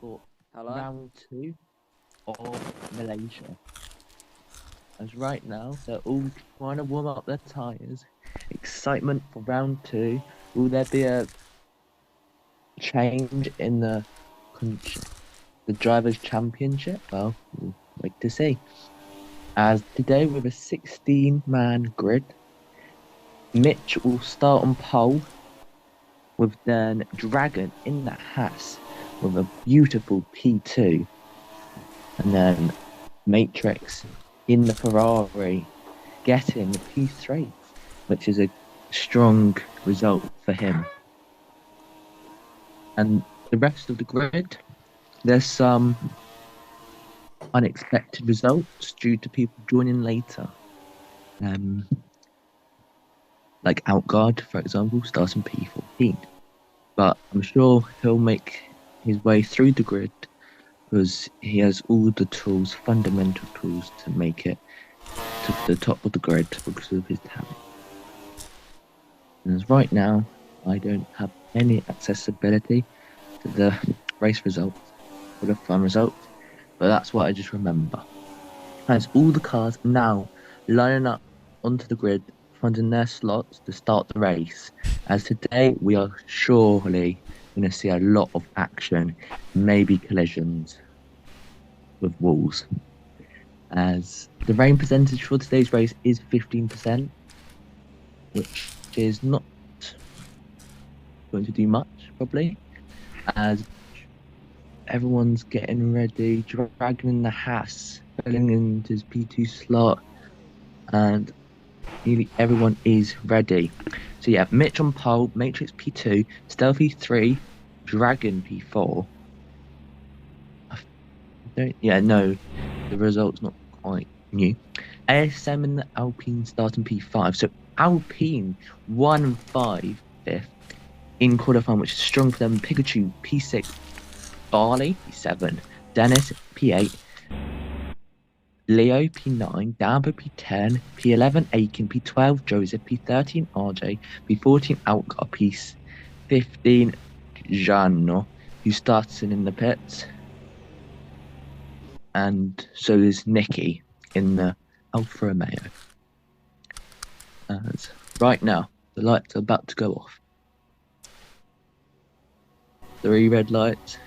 for Hello? round two of Malaysia. As right now, they're all trying to warm up their tyres. Excitement for round two. Will there be a change in con- the drivers' championship? Well, we'll wait to see. As today, with a 16-man grid, Mitch will start on pole with then Dragon in the Haas with a beautiful P2, and then Matrix in the Ferrari getting the P3, which is a strong result for him. And the rest of the grid, there's some unexpected results due to people joining later. Um, like Outguard, for example, starting P14. But I'm sure he'll make his way through the grid because he has all the tools, fundamental tools, to make it to the top of the grid because of his talent. And as right now, I don't have any accessibility to the race results or the fun results, but that's what I just remember. As all the cars now lining up onto the grid, finding their slots to start the race. As today, we are surely going to see a lot of action, maybe collisions with walls. As the rain percentage for today's race is 15%, which is not going to do much, probably, as everyone's getting ready, dragging the Haas, filling into his P2 slot, and nearly everyone is ready. So yeah, Mitch on pole, Matrix P2, Stealthy 3, Dragon P4. I don't, yeah, no, the result's not quite new. ASM and the Alpine starting P5. So Alpine 1 and 5 fifth in qualifying, which is strong for them. Pikachu P6, Barley P7, Dennis P8, Leo P9, Dambo P10, P11 Aiken, P12 Joseph, P13 RJ, P14 Alcar, P15 Gianno, who starts in the pits, and so is Nicky in the Alfa Romeo. As right now, the lights are about to go off. 3 red lights.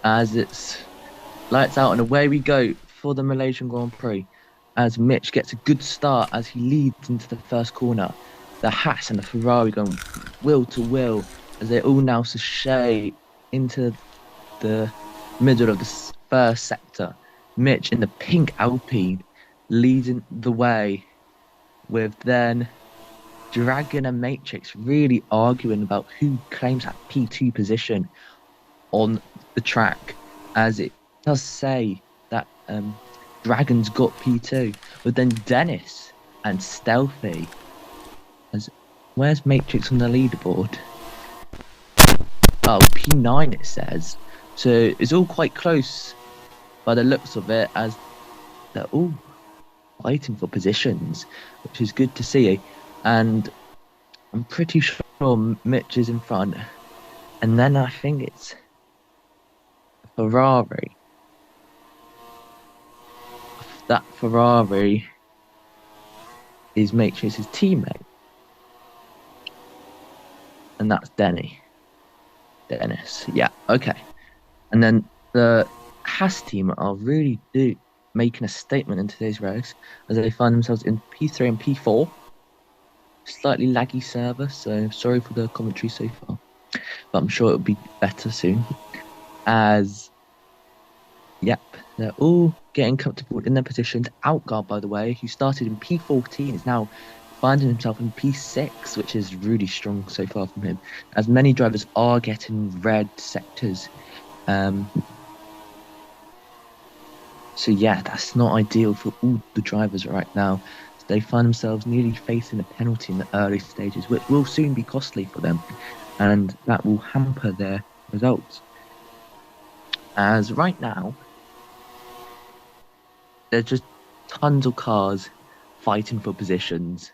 As it's lights out and away we go for the Malaysian Grand Prix. As Mitch gets a good start as he leads into the first corner. The Haas and the Ferrari going wheel to wheel as they all now sashay into the middle of the first sector. Mitch in the pink Alpine leading the way with then Dragon and Matrix really arguing about who claims that P2 position on the track, as it does say that Dragon's got P2, but then Dennis and Stealthy. As where's Matrix on the leaderboard? Oh, P9 it says. So it's all quite close by the looks of it, as they're all fighting for positions, which is good to see. And I'm pretty sure Mitch is in front. And then I think it's Ferrari. That Ferrari is Matrix's teammate. And that's Dennis. Yeah, okay. And then the Haas team are really making a statement in today's race as they find themselves in P3 and P4. Slightly laggy server, so sorry for the commentary so far, but I'm sure it'll be better soon. As, yep, they're all getting comfortable in their positions. Outguard, by the way, who started in P14, is now finding himself in P6, which is really strong so far from him, as many drivers are getting red sectors. So yeah, that's not ideal for all the drivers right now. They find themselves nearly facing a penalty in the early stages, which will soon be costly for them, and that will hamper their results. As right now, there's just tons of cars fighting for positions.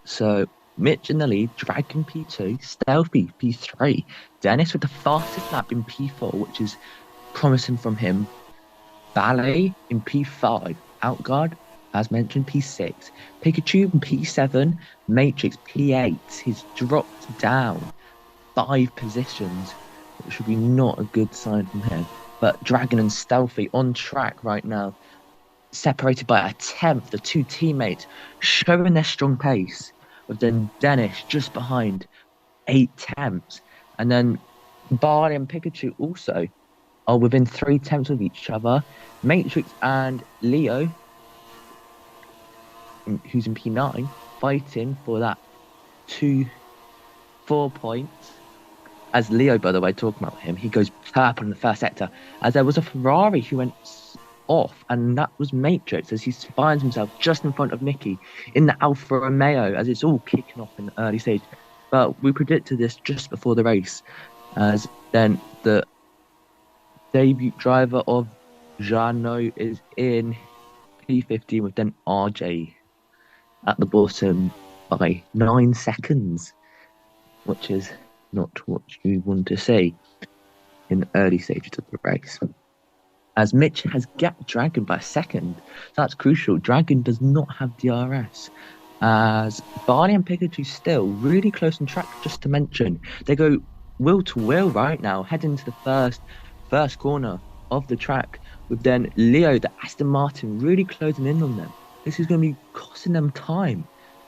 So Mitch in the lead, Dragon P2, Stealthy P3, Dennis with the fastest lap in P4, which is promising from him. Ballet in P5, Outguard, as mentioned, P6, Pikachu in P7, Matrix P8. He's dropped down 5 positions, which would be not a good sign from him. But Dragon and Stealthy on track right now, separated by a tenth, the two teammates showing their strong pace, with then Dennis just behind 8 tenths. And then Barley and Pikachu also are within 3 tenths of each other. Matrix and Leo, who's in P9, fighting for that 4 points. As Leo, by the way, talking about him, he goes purple in the first sector, as there was a Ferrari who went off, and that was Matrix, as he finds himself just in front of Nicky in the Alfa Romeo, as it's all kicking off in the early stage. But we predicted this just before the race, as then the debut driver of Jano is in P15 with then RJ at the bottom by 9 seconds, which is not what you want to see in the early stages of the race. As Mitch has gapped Dragon by a second, that's crucial. Dragon does not have DRS. As Barney and Pikachu still really close on track, just to mention. They go wheel to wheel right now, heading to the first corner of the track, with then Leo, the Aston Martin, really closing in on them. This is going to be costing them time,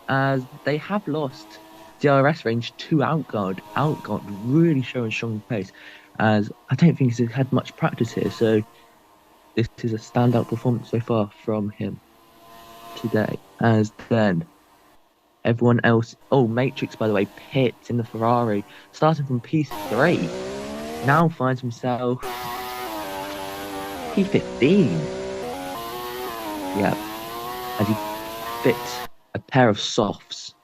as they have lost DRS range to Outguard. Outguard really showing strong pace, as I don't think he's had much practice here, so this is a standout performance so far from him today. As then everyone else, Matrix, by the way, pits in the Ferrari, starting from P3, now finds himself P15. Yeah, as he fits a pair of softs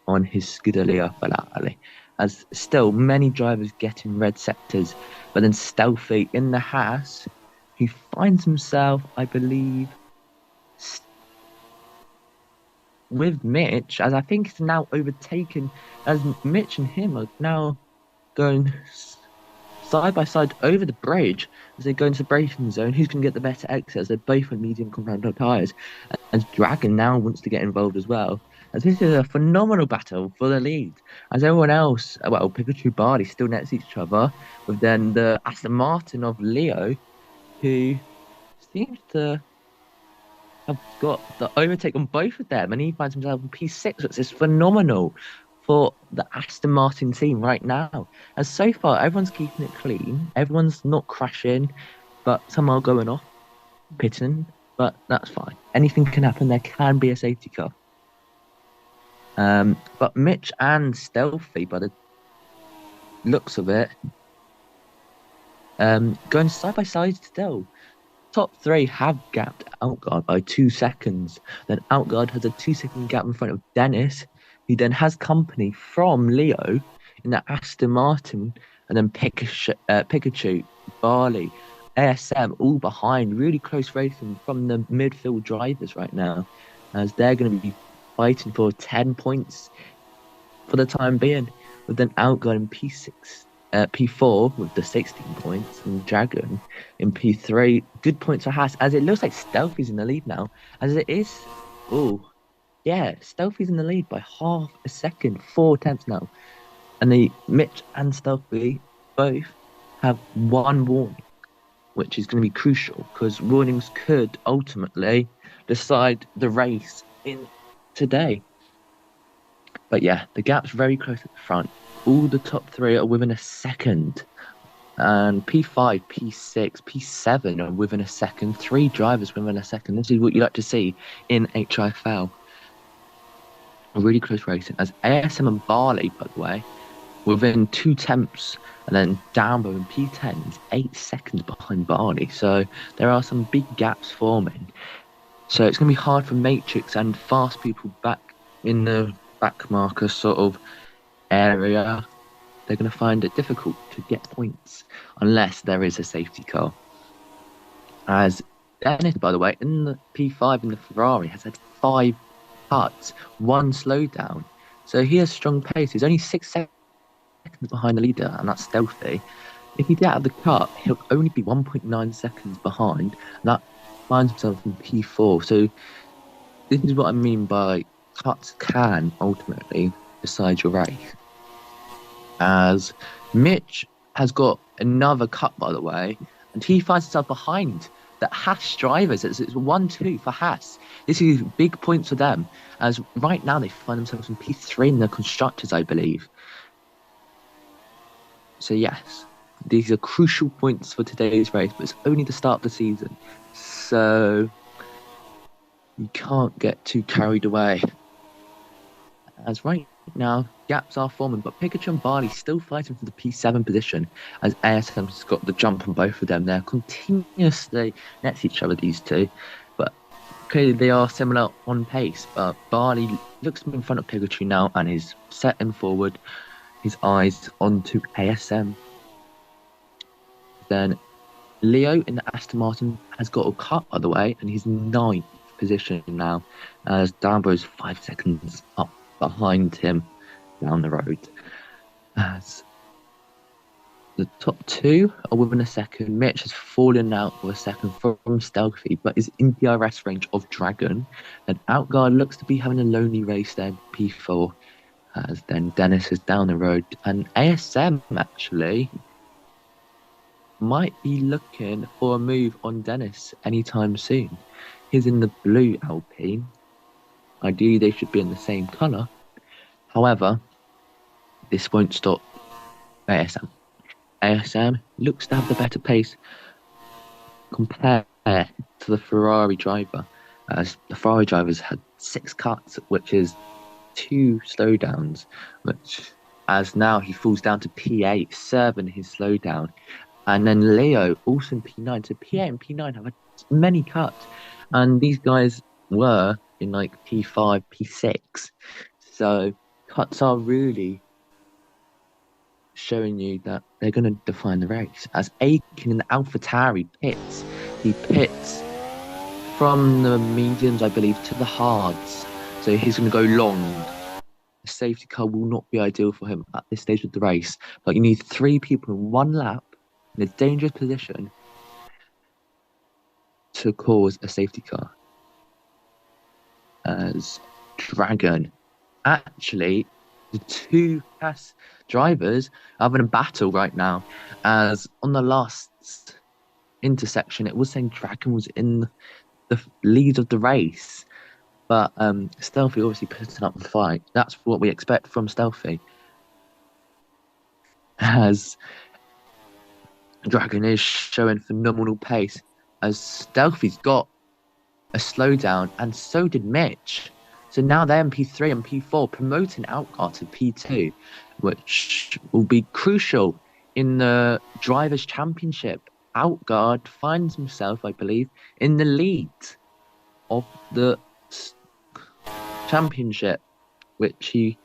on his Scuderia Ferrari. As still many drivers get in red sectors, but then Stealthy in the Haas, he finds himself, I believe, with Mitch, as I think it's now overtaken, as Mitch and him are now going side by side over the bridge as they go into the braking zone. Who's going to get the better exit, as they're both on medium compound tyres? And Dragon now wants to get involved as well, as this is a phenomenal battle for the lead, as everyone else, well, Pikachu, Barley still next to each other, with then the Aston Martin of Leo, who seems to have got the overtake on both of them, and he finds himself in P6, which is phenomenal for the Aston Martin team right now. As so far, everyone's keeping it clean, everyone's not crashing, but some are going off, pitting, but that's fine. Anything can happen, there can be a safety car. But Mitch and Stealthy, by the looks of it, going side by side still. Top 3 have gapped Outguard by 2 seconds. Then Outguard has a 2-second gap in front of Dennis, who then has company from Leo in the Aston Martin, and then Pikachu, Barley, ASM, all behind. Really close racing from the midfield drivers right now, as they're going to be fighting for 10 points for the time being, with then Outguard in P4 with the 16 points, and Dragon in P3. Good points for Haas, as it looks like Stealthy's in the lead now, as it is. Stealthy's in the lead by half a second, 4 tenths now. And the Mitch and Stealthy both have 1 warning, which is going to be crucial, because warnings could ultimately decide the race in today. But yeah, the gap's very close at the front. All the top 3 are within a second. And P5, P6, P7 are within a second. 3 drivers within a second. This is what you like to see in HIFL. A really close racing. As ASM and Barley, by the way, within 2 tenths. And then Downbow in P10 is 8 seconds behind Barley. So there are some big gaps forming. So it's going to be hard for Matrix and fast people back in the back marker sort of area. They're going to find it difficult to get points unless there is a safety car. As Dennis, by the way, in the P5 in the Ferrari has had 5 cuts, 1 slowdown. So he has strong pace. He's only 6 seconds behind the leader, and that's stealthy. If he gets out of the cut, he'll only be 1.9 seconds behind, and that finds himself in P4. So this is what I mean by cuts can ultimately decide your race. As Mitch has got another cut, by the way, and he finds himself behind the Haas drivers. It's 1-2 for Haas. This is big points for them, as right now they find themselves in P3 in the constructors, I believe. So yes, these are crucial points for today's race, but it's only the start of the season. So you can't get too carried away. As right now, gaps are forming, but Pikachu and Barley still fighting for the P7 position, as ASM's got the jump on both of them. They're continuously next to each other, these two, but clearly they are similar on pace. But Barley looks in front of Pikachu now and is setting forward his eyes onto ASM. Then Leo in the Aston Martin has got a cut, by the way, and he's ninth position now, as Dambo is 5 seconds up behind him down the road. As the top two are within a second. Mitch has fallen out with a second from Stealthy, but is in DRS range of Dragon. And Outguard looks to be having a lonely race there, P4. As then Dennis is down the road, and ASM actually might be looking for a move on Dennis anytime soon. He's in the blue Alpine. Ideally, they should be in the same colour. However, this won't stop ASM. ASM looks to have the better pace compared to the Ferrari driver, as the Ferrari drivers had 6 cuts, which is 2 slowdowns, which as now he falls down to P8, serving his slowdown. And then Leo also in P9. So P8 and P9 have many cuts. And these guys were in like P5, P6. So cuts are really showing you that they're going to define the race. As Aiken in the AlphaTauri pits, he pits from the mediums, I believe, to the hards. So he's going to go long. The safety car will not be ideal for him at this stage of the race. But you need 3 people in 1 lap in a dangerous position to cause a safety car. As Dragon, actually, the 2 Haas drivers are having a battle right now. As on the last intersection, it was saying Dragon was in the lead of the race. But Stealthy obviously putting up the fight. That's what we expect from Stealthy. As Dragon is showing phenomenal pace, as Stealthy's got a slowdown, and so did Mitch. So now they're in P3 and P4, promoting Outguard to P2, which will be crucial in the Drivers' Championship. Outguard finds himself, I believe, in the lead of the championship, which he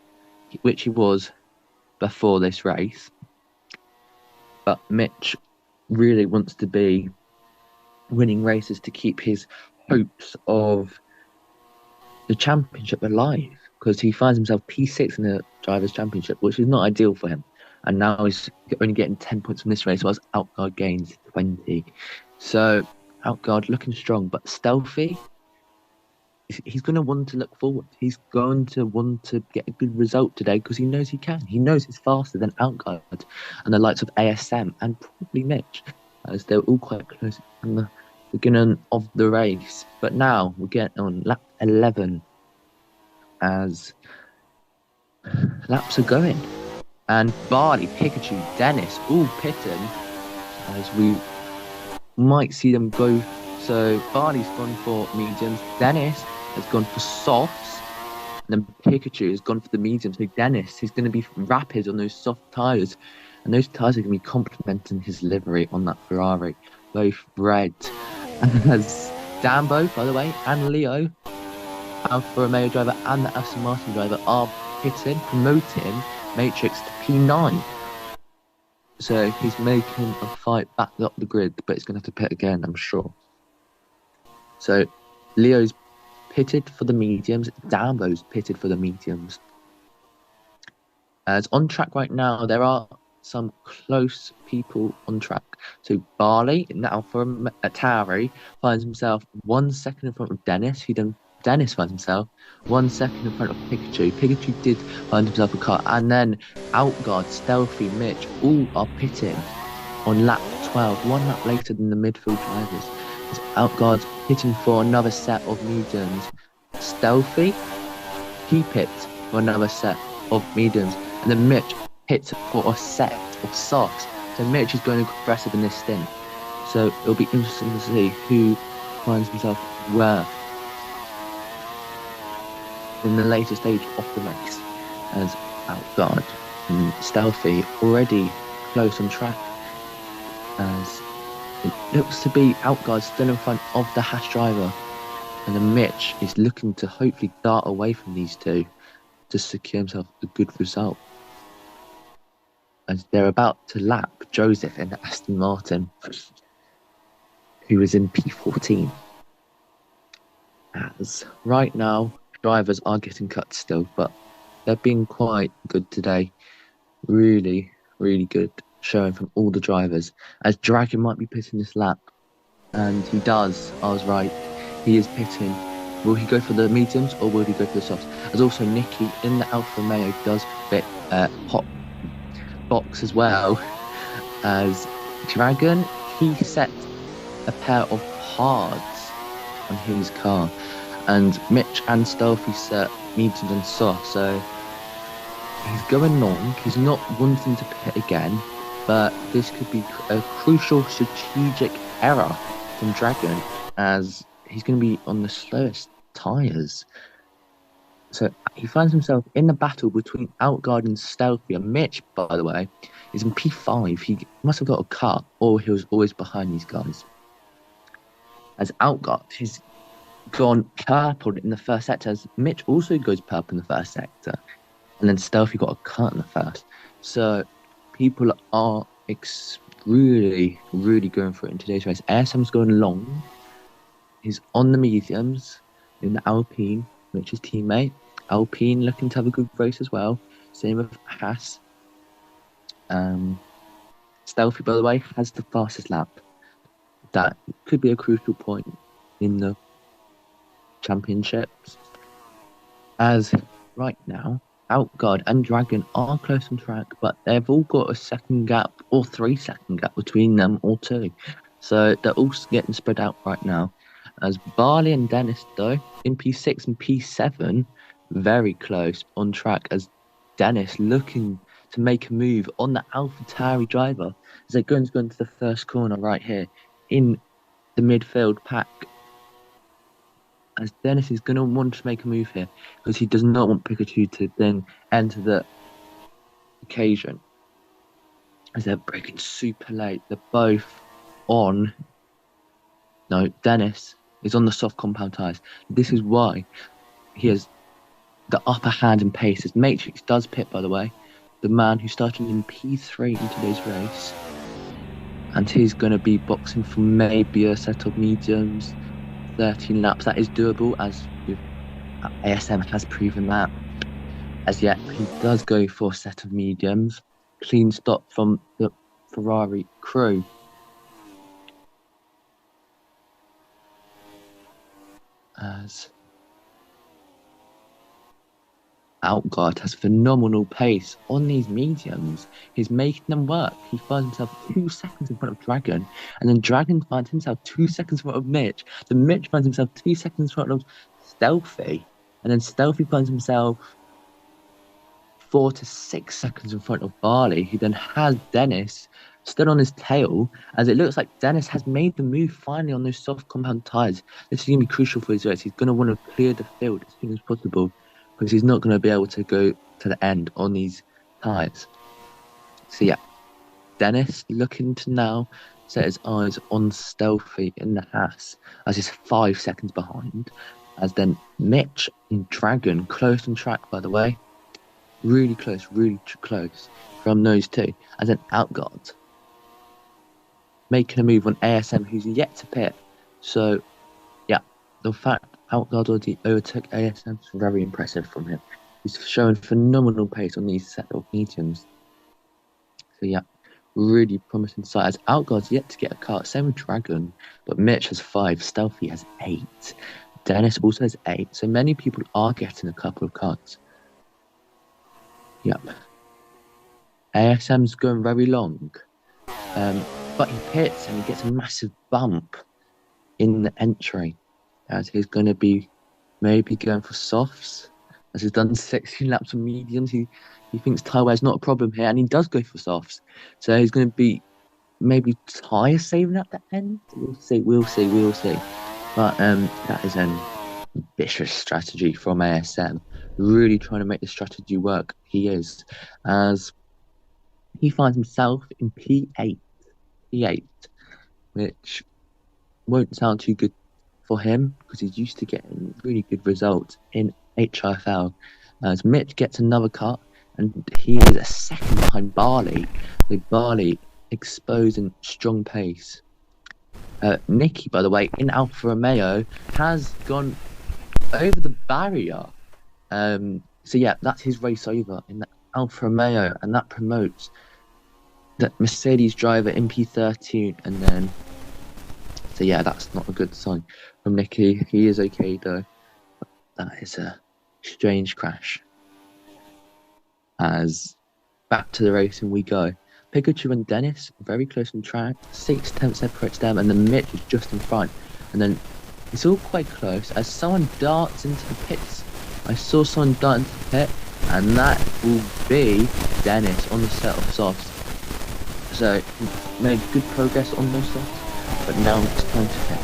was before this race. But Mitch really wants to be winning races to keep his hopes of the championship alive, because he finds himself P6 in the Drivers' Championship, which is not ideal for him. And now he's only getting 10 points from this race, whilst Outguard gains 20. So Outguard looking strong, but Stealthy, he's going to want to look forward. He's going to want to get a good result today because he knows he can. He knows he's faster than Outguard and the likes of ASM and probably Mitch, as they're all quite close in the beginning of the race. But now we get on lap 11 as laps are going. And Barley, Pikachu, Dennis all pitting, as we might see them go. So Barley's gone for mediums, Dennis has gone for softs, and then Pikachu has gone for the mediums. So Dennis, he's going to be rapid on those soft tyres, and those tyres are going to be complementing his livery on that Ferrari, both red. As Dambo, by the way, and Leo, Alfa Romeo driver and the Aston Martin driver, are pitting, promoting Matrix to P9. So he's making a fight back up the grid, but he's going to have to pit again, I'm sure. So Leo's pitted for the mediums, Dambo's pitted for the mediums. As on track right now, there are some close people on track. So Barley now from Atari finds himself 1 second in front of Dennis, who then Dennis finds himself 1 second in front of Pikachu. Pikachu did find himself a car, and then Outguard, Stealthy, Mitch, all are pitting on lap 12, 1 lap later than the midfield drivers. As Outguard's pitting for another set of mediums. Stealthy, he pits for another set of mediums, and then Mitch hits for a set of softs. So Mitch is going aggressive in this stint. So it'll be interesting to see who finds himself where in the later stage of the race, as Outguard and Stealthy already close on track, as it looks to be Outguard still in front of the Haas driver, and then Mitch is looking to hopefully dart away from these two to secure himself a good result, as they're about to lap Joseph in the Aston Martin, who is in P14. As right now, drivers are getting cut still, but they're being quite good today. Really, really good showing from all the drivers. As Dragon might be pitting this lap, and he does. I was right. He is pitting. Will he go for the mediums or will he go for the softs? As also Nicky in the Alfa Romeo does fit hot box as well. As Dragon, he set a pair of hards on his car, and Mitch and Stealthy set mediums and softs. So he's going long. He's not wanting to pit again, but this could be a crucial strategic error from Dragon, as he's going to be on the slowest tyres. So he finds himself in the battle between Outguard and Stealthy. And Mitch, by the way, is in P5. He must have got a cut, or he was always behind these guys. As Outguard, he's gone purple in the first sector, as Mitch also goes purple in the first sector. And then Stealthy got a cut in the first. So people are really, really going for it in today's race. ASM's going long. He's on the mediums in the Alpine, Mitch's teammate. Alpine looking to have a good race as well. Same with Haas. Stealthy, by the way, has the fastest lap. That could be a crucial point in the championships. As right now, Outguard and Dragon are close on track, but they've all got a second gap or 3-second gap between them, or two. So they're all getting spread out right now. As Barley and Dennis, though, in P6 and P7, very close on track, as Dennis looking to make a move on the AlphaTauri driver, as they're going to go into the first corner right here in the midfield pack. As Dennis is going to want to make a move here, because he does not want Pikachu to then enter the occasion. As they're braking super late, they're both on. No, Dennis is on the soft compound tyres. This is why he has the upper hand in pace. As Matrix does pit, by the way, the man who started in P3 in today's race. And he's going to be boxing for maybe a set of mediums, 13 laps. That is doable, as ASM has proven that. As yet, he does go for a set of mediums. Clean stop from the Ferrari crew. As Outguard has phenomenal pace on these mediums. He's making them work. He finds himself 2 seconds in front of Dragon, and then Dragon finds himself 2 seconds in front of Mitch. Then Mitch finds himself 2 seconds in front of Stealthy, and then Stealthy finds himself 4 to 6 seconds in front of Barley, who then has Dennis still on his tail, as it looks like Dennis has made the move finally on those soft compound tyres. This is going to be crucial for his race. He's going to want to clear the field as soon as possible, because he's not going to be able to go to the end on these tyres. So yeah, Dennis looking to now set his eyes on Stealthy in the Haas, as he's 5 seconds behind. As then Mitch and Dragon close on track, by the way. Really close from those two. As then Outguard making a move on ASM, who's yet to pit. So yeah, the fact Outguard already overtook ASM is very impressive from him. He's showing phenomenal pace on these set of mediums. So yeah, really promising sight. As Outguard's yet to get a cut, same with Dragon, but Mitch has 5, Stealthy has 8, Dennis also has 8. So many people are getting a couple of cuts. Yep. ASM's going very long. But he pits and he gets a massive bump in the entry, as he's going to be maybe going for softs, as he's done 16 laps of mediums. He thinks tyre wear's not a problem here, and he does go for softs. So he's going to be maybe tyre saving at the end. We'll see. But that is an ambitious strategy from ASM. Really trying to make the strategy work. He is, as he finds himself in P8, which won't sound too good for him because he's used to getting really good results in HIFL. As Mitch gets another cut, and he is a second behind Barley. So Barley exposing strong pace. Nicky, by the way, in Alfa Romeo has gone over the barrier. So yeah, that's his race over in the Alfa Romeo, and that promotes that Mercedes driver in P13, and then. So yeah, that's not a good sign from Nicky. He is okay though. That is a strange crash. As back to the racing we go. Pikachu and Dennis very close on track. 6 tenths separates them, and then Mitch is just in front. And then it's all quite close as someone darts into the pits. I saw someone dart into the pit, and that will be Dennis on the set of softs. So made good progress on those softs. But now it's time to pit.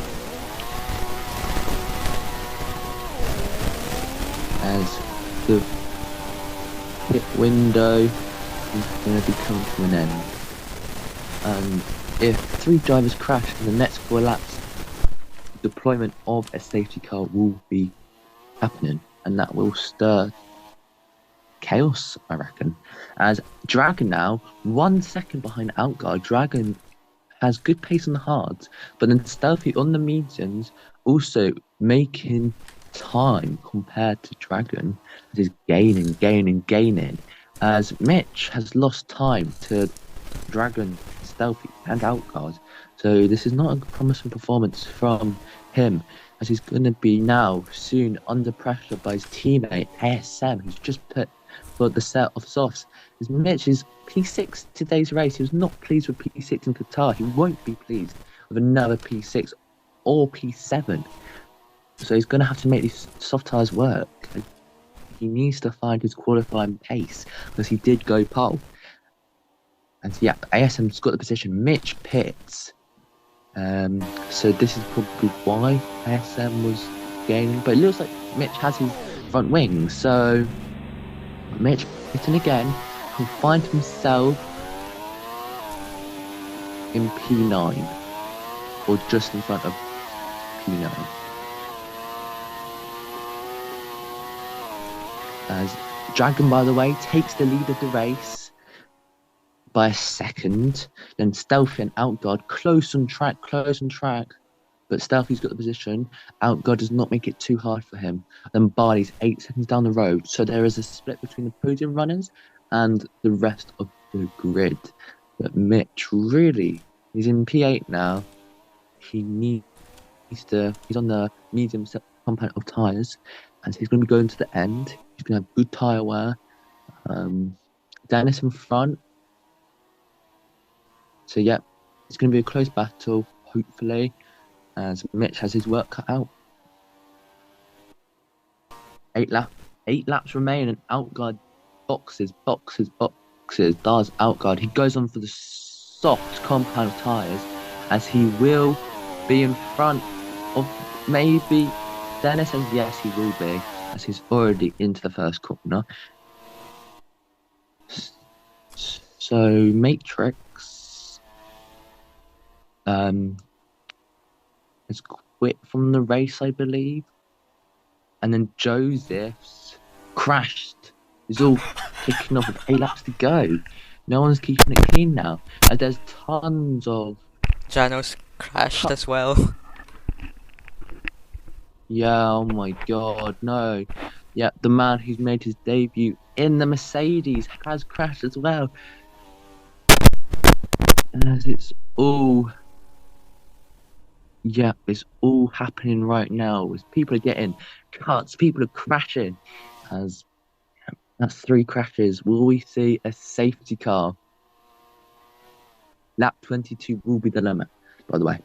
As the pit window is going to be coming to an end. And if 3 drivers crash in the next 4 laps, deployment of a safety car will be happening. And that will stir chaos, I reckon. As Dragon now, 1 second behind Outguard. Dragon has good pace on the hards, but then Stealthy on the mediums, also making time compared to Dragon, as he's gaining, as Mitch has lost time to Dragon, Stealthy, and Outguard. So this is not a promising performance from him, as he's going to be now soon under pressure by his teammate ASM, who's just put for the set of softs. As Mitch is P6 today's race. He was not pleased with P6 in Qatar. He won't be pleased with another P6 or P7. So he's going to have to make these soft tyres work. He needs to find his qualifying pace because he did go pole. And yeah, ASM's got the position. Mitch pits. So this is probably why ASM was gaining. But it looks like Mitch has his front wings. So Mitch pitting again. Can find himself in P9 or just in front of P9. As Dragon, by the way, takes the lead of the race by a second. Then Stealthy and Outguard close on track. But Stealthy's got the position. Outguard does not make it too hard for him. Then Barley's 8 seconds down the road. So there is a split between the podium runners and the rest of the grid. But Mitch really, he's in P8 now. He's on the medium compound of tyres, and he's going to be going to the end. He's going to have good tyre wear. Dennis in front. So yeah, it's going to be a close battle, hopefully, as Mitch has his work cut out. 8 laps remain, and Outguard boxes, does Outguard. He goes on for the soft compound tyres, as he will be in front of maybe Dennis, and yes, he will be, as he's already into the first corner. So Matrix has quit from the race, I believe, and then Joseph's crashed. It's all kicking off with 8 laps to go. No one's keeping it clean now. And there's tons of... Jano's crashed as well. Yeah, oh my god, no. Yeah, the man who's made his debut in the Mercedes has crashed as well. As it's all happening right now. As people are getting cuts, people are crashing. As that's three crashes. Will we see a safety car? Lap 22 will be the limit, by the way,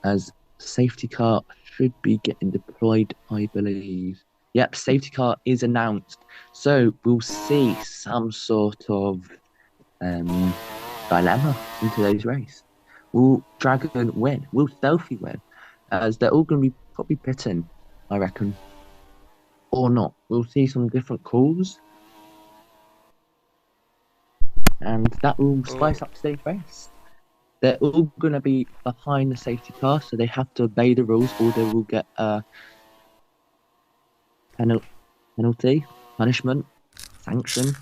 as safety car should be getting deployed, I believe. Yep, safety car is announced. So we'll see some sort of dilemma in today's race. Will Dragon win? Will Stealthy win? As they're all going to be probably pitting, I reckon, or not. We'll see some different calls, and that will Ooh, spice up today's race. They're all going to be behind the safety car, so they have to obey the rules, or they will get a penalty, punishment, sanction.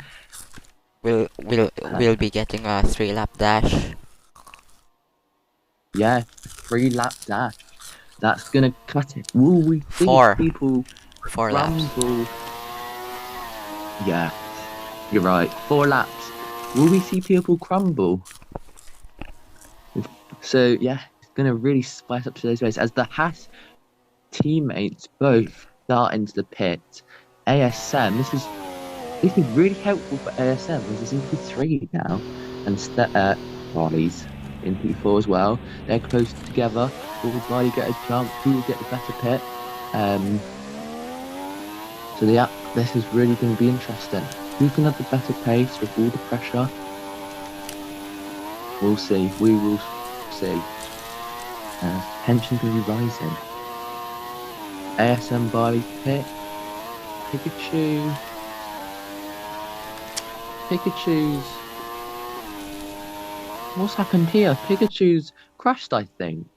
we'll be getting a 3 lap dash. Yeah, 3 lap dash. That's going to cut it. Will we see Four. people 4 laps. crumble? Yeah, you're right. 4 laps. Will we see people crumble? So yeah, it's gonna really spice up today's race as the Haas teammates both start into the pit. ASM, this is really helpful for ASM as it's in P3 now, and Barley's in P4 as well. They're close together. Will Barley get a jump? Who will get the better pit? So this is really going to be interesting. Who's going to have the better pace with all the pressure? We'll see. We will see. Tension's going to be rising. ASM Barley pit. Pikachu's. What's happened here? Pikachu's crashed, I think.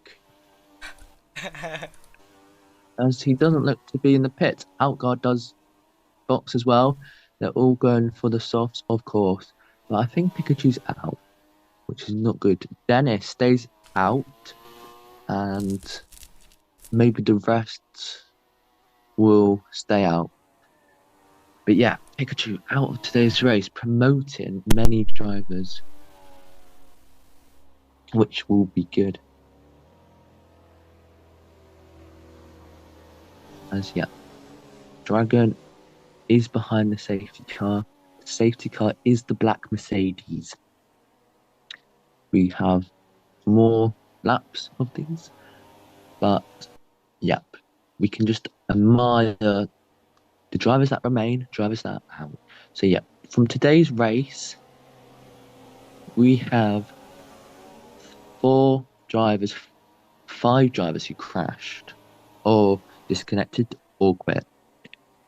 As he doesn't look to be in the pit. Outguard does box as well. They're all going for the softs, of course. But I think Pikachu's out, which is not good. Dennis stays out, and maybe the rest will stay out. But yeah, Pikachu out of today's race, promoting many drivers, which will be good. As yeah, Dragon is behind the safety car. The safety car is the black Mercedes. We have more laps of these, but yep, we can just admire the drivers that remain, drivers that are out. So yeah, from today's race, we have five drivers who crashed or disconnected or quit.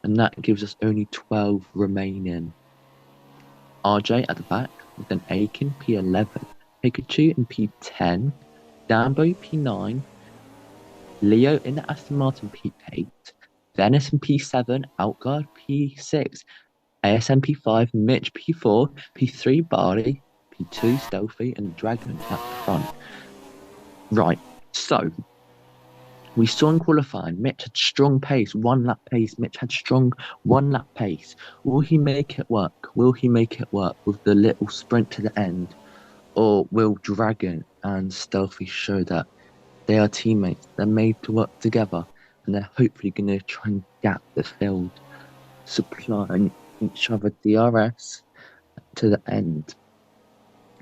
And that gives us only 12 remaining. RJ at the back with an Aiken P11, Pikachu in P10, Dambo P9, Leo in the Aston Martin P8, Venice in P7, Outguard P6, ASM P5, Mitch P4, P3 Barley, P2 Stealthy, and Dragon at the front. Right, so we saw in qualifying, Mitch had strong pace, 1 lap pace. Mitch had strong 1 lap pace. Will he make it work? Will he make it work with the little sprint to the end? Or will Dragon and Stealthy show that they are teammates, they're made to work together, and they're hopefully going to try and gap the field, supplying each other DRS to the end?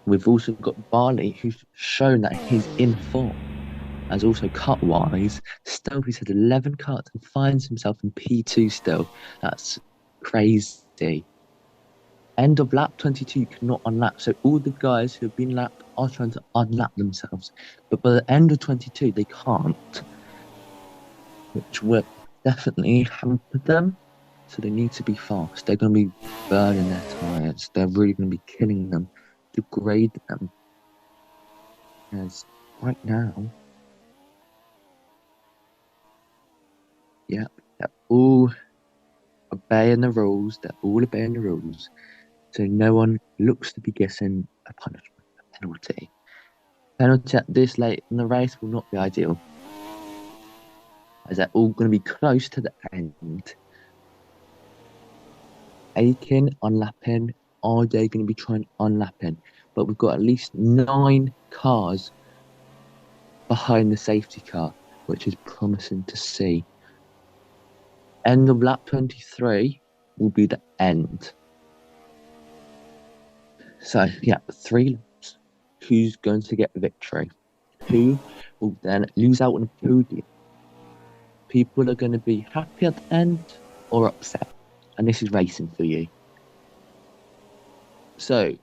We've also got Barley, who's shown that he's in form. As also cut-wise, Stealthy's had 11 cuts and finds himself in P2 still. That's crazy. End of lap 22, you cannot unlap. So all the guys who have been lapped are trying to unlap themselves. But by the end of 22, they can't, which will definitely hamper them. So they need to be fast. They're going to be burning their tyres. They're really going to be killing them, degrade them. As right now, yeah, they're all obeying the rules. They're all obeying the rules. So no one looks to be getting a punishment, a penalty. Penalty at this late in the race will not be ideal, as they're all going to be close to the end. Aiken unlapping, RJ going to be trying unlapping, but we've got at least 9 cars behind the safety car, which is promising to see. End of lap 23 will be the end. So, yeah, 3 laps. Who's going to get victory? Who will then lose out on the podium? People are going to be happy at the end or upset. And this is racing for you. So,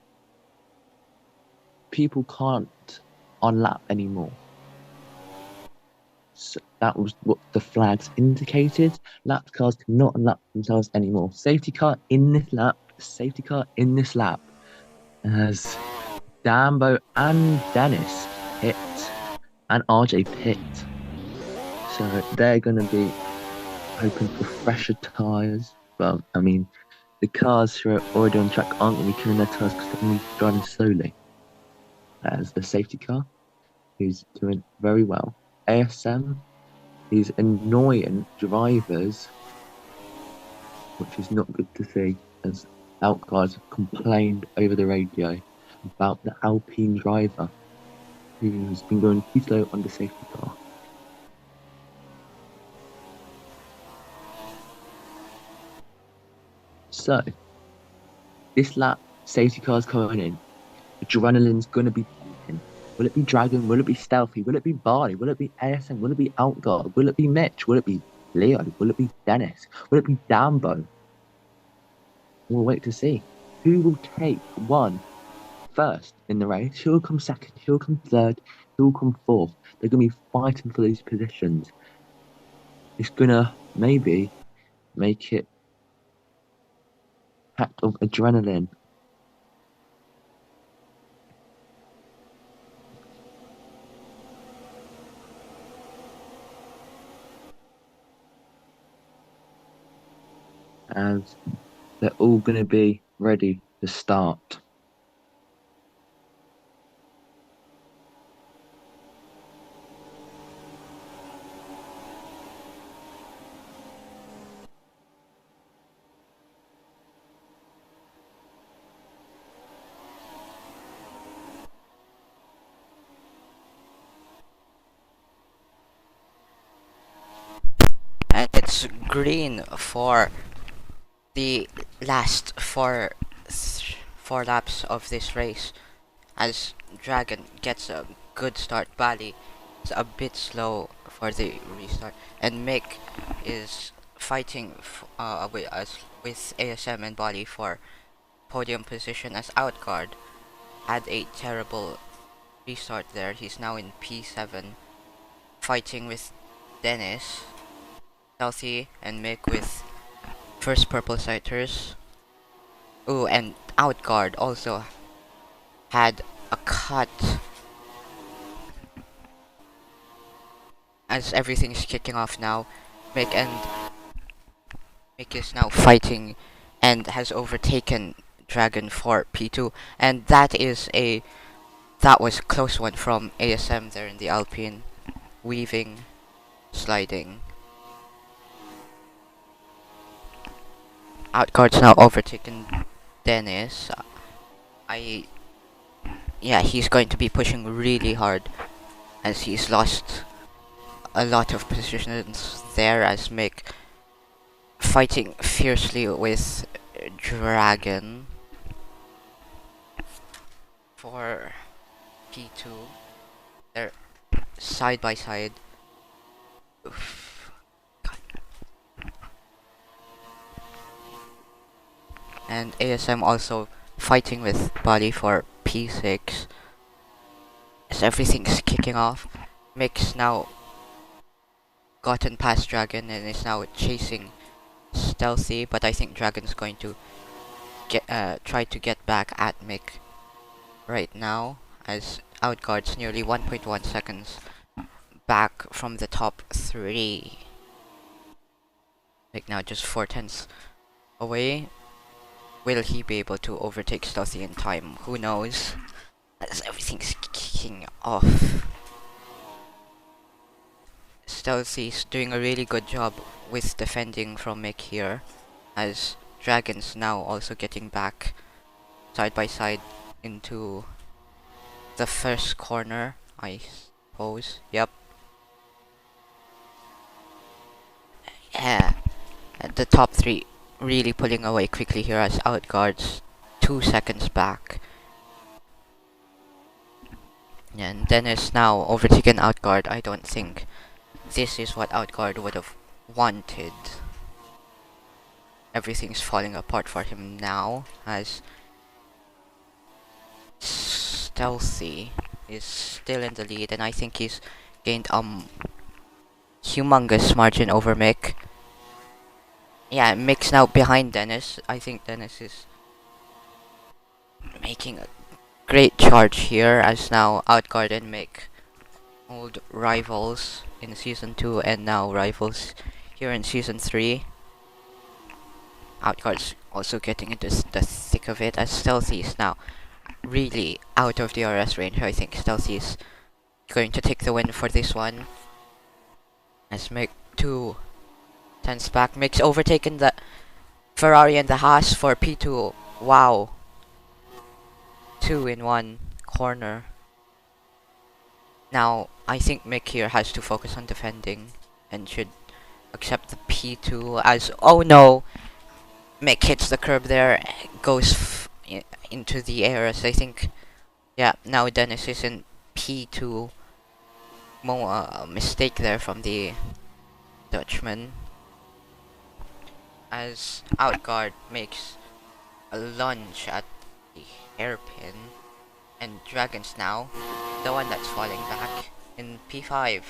people can't unlap anymore. So that was what the flags indicated. Lap cars cannot unlap themselves anymore. Safety car in this lap. Safety car in this lap. As Dambo and Dennis pit and RJ pit. So they're going to be hoping for fresher tyres. But I mean, the cars who are already on track aren't going to be killing their tyres because they're going to be driving slowly. As the safety car, who's doing very well. ASM is annoying drivers, which is not good to see, as outcars have complained over the radio about the Alpine driver who's been going too slow on the safety car. So, this lap, safety car's coming in. Adrenaline's going to be pumping. Will it be Dragon? Will it be Stealthy? Will it be Barney? Will it be ASM? Will it be Outguard? Will it be Mitch? Will it be Leo? Will it be Dennis? Will it be Dambo? We'll wait to see. Who will take one first in the race? Who will come second? Who will come third? Who will come fourth? They're going to be fighting for these positions. It's going to maybe make it packed of adrenaline. As they're all going to be ready to start. And it's green for the last four laps of this race, as Dragon gets a good start. Bali is a bit slow for the restart, and Mick is fighting with ASM and Bali for podium position, as Outguard had a terrible restart there. He's now in P7, fighting with Dennis, Stealthy, and Mick with first purple sighters. Ooh, and Outguard also had a cut, as everything's kicking off now. Mick is now fighting and has overtaken Dragon for P2, and that was a close one from ASM there in the Alpine, weaving, sliding. Outguard's now overtaken Dennis. He's going to be pushing really hard, as he's lost a lot of positions there, as Mick fighting fiercely with Dragon for P2. They're side by side. Oof. And ASM also fighting with Bali for P6, as everything's kicking off. Mick's now gotten past Dragon and is now chasing Stealthy, but I think Dragon's going to try to get back at Mick right now, as Outguard's nearly 1.1 seconds back from the top 3. Mick now just 4/10 away. Will he be able to overtake Stealthy in time? Who knows, as everything's kicking off. Stealthy's doing a really good job with defending from Mick here, as Dragons now also getting back side by side into the first corner, I suppose. Yep. Yeah. And the top three really pulling away quickly here as outguards 2 seconds back. And Dennis now overtaken outguard. I don't think this is what outguard would have wanted. Everything's falling apart for him now as Stealthy is still in the lead, and I think he's gained humongous margin over Mick. Yeah, Mick's now behind Dennis. I think Dennis is making a great charge here as now outguard and Mick, old rivals in season 2 and now rivals here in season 3. Outguard's also getting into the thick of it as Stealthy is now really out of the RS range. I think Stealthy is going to take the win for this one. As Mick 2 turns back. Mick's overtaken the Ferrari and the Haas for P2. Wow. 2 in 1 corner. Now, I think Mick here has to focus on defending and should accept the P2 as... Oh no! Mick hits the curb there, goes into the air as I think... Yeah, now Dennis is in P2. Mistake there from the Dutchman. As outguard makes a lunge at the hairpin. And Dragons now, the one that's falling back in P5.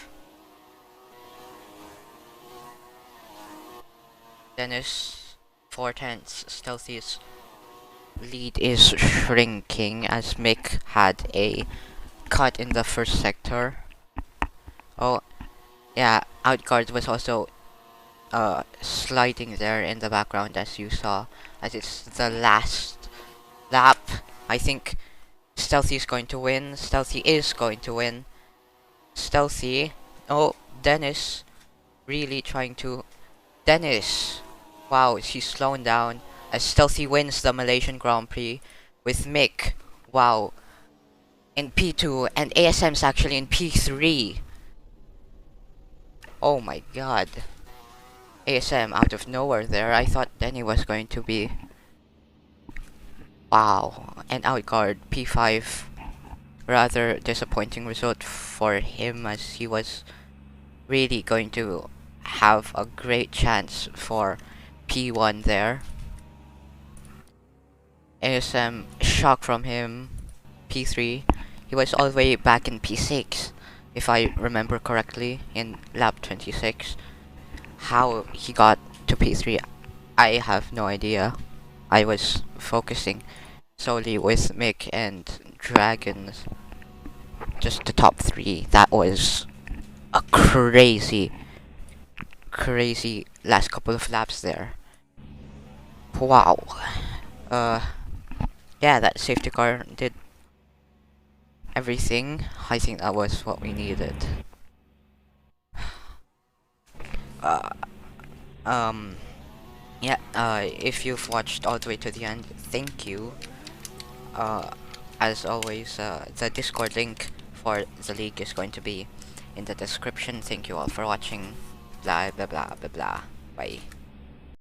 Dennis 4/10. Stealthy's lead is shrinking as Mick had a cut in the first sector. Oh, yeah, outguard was also sliding there in the background as you saw, as it's the last lap. I think Stealthy is going to win. Stealthy is going to win. Stealthy. Oh, Dennis really trying to... Dennis. Wow, she's slowing down as Stealthy wins the Malaysian Grand Prix with Mick. Wow. In P2 and ASM's actually in P3. Oh my god. ASM out of nowhere there. I thought Denny was going to be... Wow. And outguard P5. Rather disappointing result for him as he was really going to have a great chance for P1 there. ASM shock from him. P3. He was all the way back in P6. If I remember correctly, in lap 26. How he got to P3, I have no idea. I was focusing solely with Mick and Dragons. Just the top 3. That was a crazy last couple of laps there. Wow. Yeah, that safety car did everything. I think that was what we needed. Yeah, if you've watched all the way to the end, thank you. As always, the Discord link for the league is going to be in the description. Thank you all for watching. Blah blah blah blah blah. Bye.